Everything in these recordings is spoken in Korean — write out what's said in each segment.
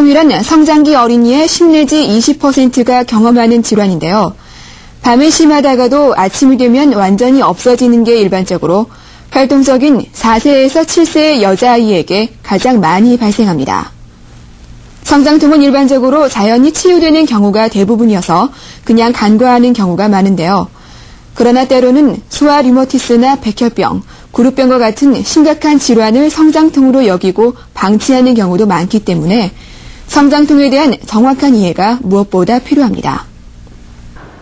성장통이란 성장기 어린이의 10 내지 20%가 경험하는 질환인데요. 밤에 심하다가도 아침이 되면 완전히 없어지는 게 일반적으로 활동적인 4세에서 7세의 여자아이에게 가장 많이 발생합니다. 성장통은 일반적으로 자연히 치유되는 경우가 대부분이어서 그냥 간과하는 경우가 많은데요. 그러나 때로는 소아 류머티스나 백혈병, 구루병과 같은 심각한 질환을 성장통으로 여기고 방치하는 경우도 많기 때문에 성장통에 대한 정확한 이해가 무엇보다 필요합니다.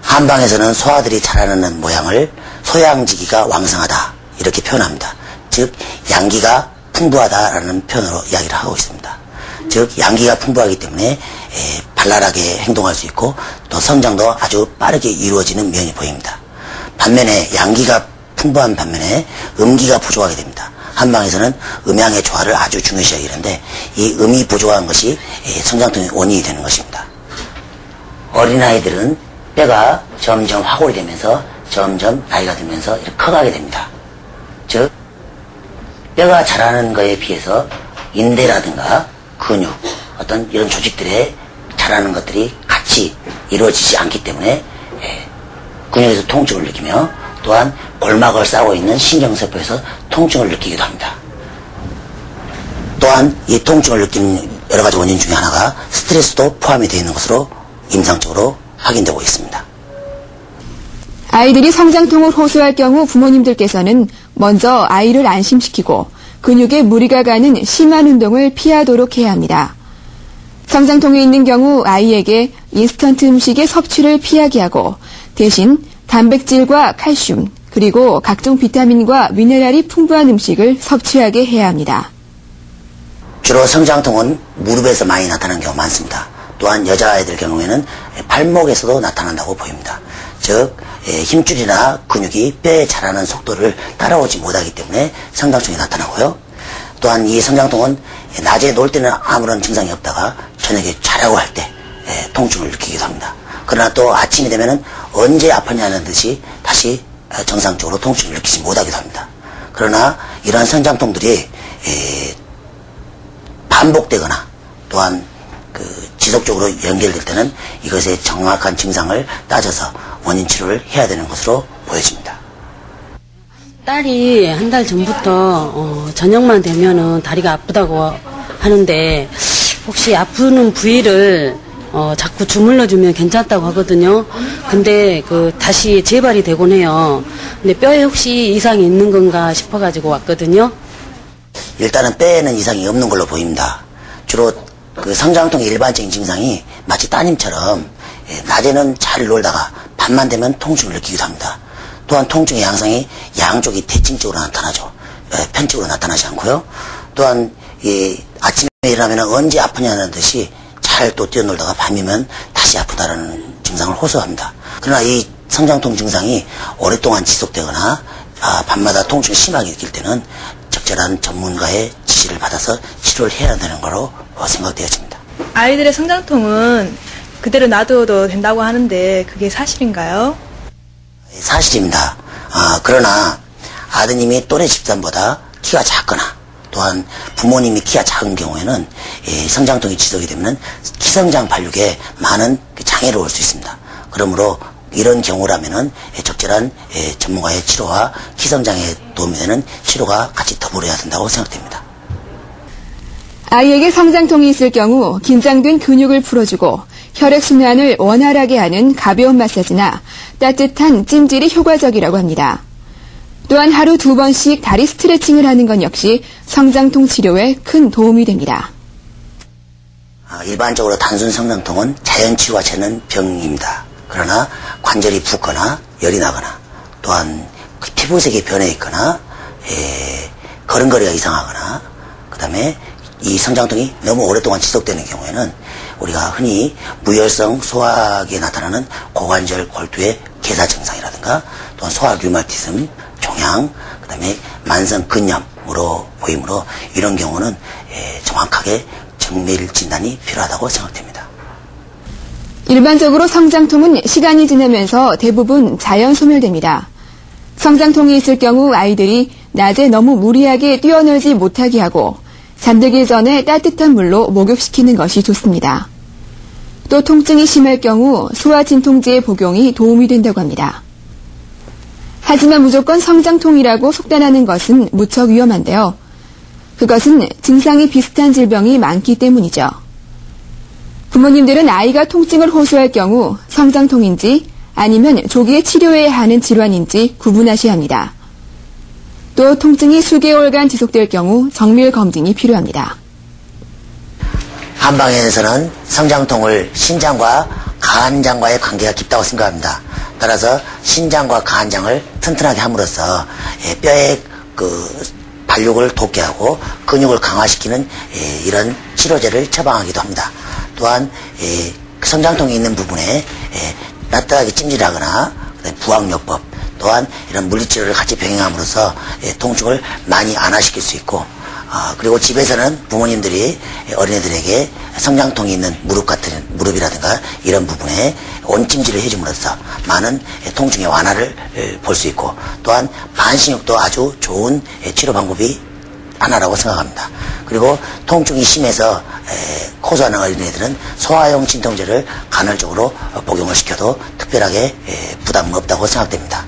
한방에서는 소아들이 자라나는 모양을 소양지기가 왕성하다 이렇게 표현합니다. 즉 양기가 풍부하다라는 표현으로 이야기를 하고 있습니다. 즉 양기가 풍부하기 때문에 발랄하게 행동할 수 있고 또 성장도 아주 빠르게 이루어지는 면이 보입니다. 반면에 양기가 풍부한 반면에 음기가 부족하게 됩니다. 한방에서는 음양의 조화를 아주 중요시 여기는데 이 음이 부족한 것이 성장통의 원인이 되는 것입니다. 어린아이들은 뼈가 점점 화골이 되면서 점점 나이가 들면서 이렇게 커가게 됩니다. 즉 뼈가 자라는 것에 비해서 인대라든가 근육 어떤 이런 조직들의 자라는 것들이 같이 이루어지지 않기 때문에 근육에서 통증을 느끼며 또한 골막을 싸고 있는 신경세포에서 통증을 느끼기도 합니다. 또한 이 통증을 느끼는 여러 가지 원인 중에 하나가 스트레스도 포함이 되어 있는 것으로 임상적으로 확인되고 있습니다. 아이들이 성장통을 호소할 경우 부모님들께서는 먼저 아이를 안심시키고 근육에 무리가 가는 심한 운동을 피하도록 해야 합니다. 성장통이 있는 경우 아이에게 인스턴트 음식의 섭취를 피하게 하고 대신 단백질과 칼슘 그리고 각종 비타민과 미네랄이 풍부한 음식을 섭취하게 해야 합니다. 주로 성장통은 무릎에서 많이 나타나는 경우가 많습니다. 또한 여자아이들 경우에는 발목에서도 나타난다고 보입니다. 즉 힘줄이나 근육이 뼈에 자라는 속도를 따라오지 못하기 때문에 성장통이 나타나고요. 또한 이 성장통은 낮에 놀 때는 아무런 증상이 없다가 저녁에 자려고 할 때 통증을 느끼기도 합니다. 그러나 또 아침이 되면은 언제 아팠냐는 듯이 다시 정상적으로 통증을 느끼지 못하기도 합니다. 그러나 이러한 성장통들이 반복되거나 또한 지속적으로 연결될 때는 이것의 정확한 증상을 따져서 원인 치료를 해야 되는 것으로 보여집니다. 딸이 한 달 전부터 저녁만 되면은 다리가 아프다고 하는데 혹시 아프는 부위를 자꾸 주물러주면 괜찮다고 하거든요. 근데 다시 재발이 되곤 해요. 근데 뼈에 혹시 이상이 있는 건가 싶어가지고 왔거든요. 일단은 뼈에는 이상이 없는 걸로 보입니다. 주로 성장통의 일반적인 증상이 마치 따님처럼 낮에는 잘 놀다가 밤만 되면 통증을 느끼기도 합니다. 또한 통증의 양상이 양쪽이 대칭적으로 나타나죠. 편측으로 나타나지 않고요. 또한 아침에 일어나면 언제 아프냐는 듯이 잘 또 뛰어놀다가 밤이면 다시 아프다라는 증상을 호소합니다. 그러나 이 성장통 증상이 오랫동안 지속되거나 밤마다 통증이 심하게 느낄 때는 적절한 전문가의 지시를 받아서 치료를 해야 되는 거로 생각되어집니다. 아이들의 성장통은 그대로 놔둬도 된다고 하는데 그게 사실인가요? 사실입니다. 그러나 아드님이 또래 집사람보다 키가 작거나 또한 부모님이 키가 작은 경우에는 성장통이 지속이 되면 키성장 발육에 많은 장애를 올 수 있습니다. 그러므로 이런 경우라면은 적절한 전문가의 치료와 키성장에 도움이 되는 치료가 같이 더불어야 된다고 생각됩니다. 아이에게 성장통이 있을 경우 긴장된 근육을 풀어주고 혈액순환을 원활하게 하는 가벼운 마사지나 따뜻한 찜질이 효과적이라고 합니다. 또한 하루 2번씩 다리 스트레칭을 하는 것 역시 성장통 치료에 큰 도움이 됩니다. 일반적으로 단순 성장통은 자연치유가 되는 병입니다. 그러나 관절이 붓거나 열이 나거나 또한 피부색이 변해 있거나 걸음걸이가 이상하거나 그 다음에 이 성장통이 너무 오랫동안 지속되는 경우에는 우리가 흔히 무혈성 소화기에 나타나는 고관절 골두의 괴사 증상이라든가 또한 소아 류마티즘, 종양, 그 다음에 만성 근염으로 보이므로 이런 경우는 정확하게 정밀 진단이 필요하다고 생각됩니다. 일반적으로 성장통은 시간이 지나면서 대부분 자연 소멸됩니다. 성장통이 있을 경우 아이들이 낮에 너무 무리하게 뛰어놀지 못하게 하고 잠들기 전에 따뜻한 물로 목욕시키는 것이 좋습니다. 또 통증이 심할 경우 소화진통제의 복용이 도움이 된다고 합니다. 하지만 무조건 성장통이라고 속단하는 것은 무척 위험한데요. 그것은 증상이 비슷한 질병이 많기 때문이죠. 부모님들은 아이가 통증을 호소할 경우 성장통인지 아니면 조기에 치료해야 하는 질환인지 구분하셔야 합니다. 또 통증이 수개월간 지속될 경우 정밀 검진이 필요합니다. 한방에서는 성장통을 신장과 간장과의 관계가 깊다고 생각합니다. 따라서 신장과 간장을 튼튼하게 함으로써 뼈의 발육을 돋게 하고 근육을 강화시키는 이런 치료제를 처방하기도 합니다. 또한 성장통이 있는 부분에 따뜻하게 찜질하거나 부항요법 또한 이런 물리치료를 같이 병행함으로써 통증을 많이 완화시킬 수 있고 그리고 집에서는 부모님들이 어린애들에게 성장통이 있는 무릎이라든가 이런 부분에 온찜질을 해줌으로써 많은 통증의 완화를 볼 수 있고 또한 반신욕도 아주 좋은 치료 방법이 하나라고 생각합니다. 그리고 통증이 심해서 호소하는 어린애들은 소화용 진통제를 간헐적으로 복용을 시켜도 특별하게 부담은 없다고 생각됩니다.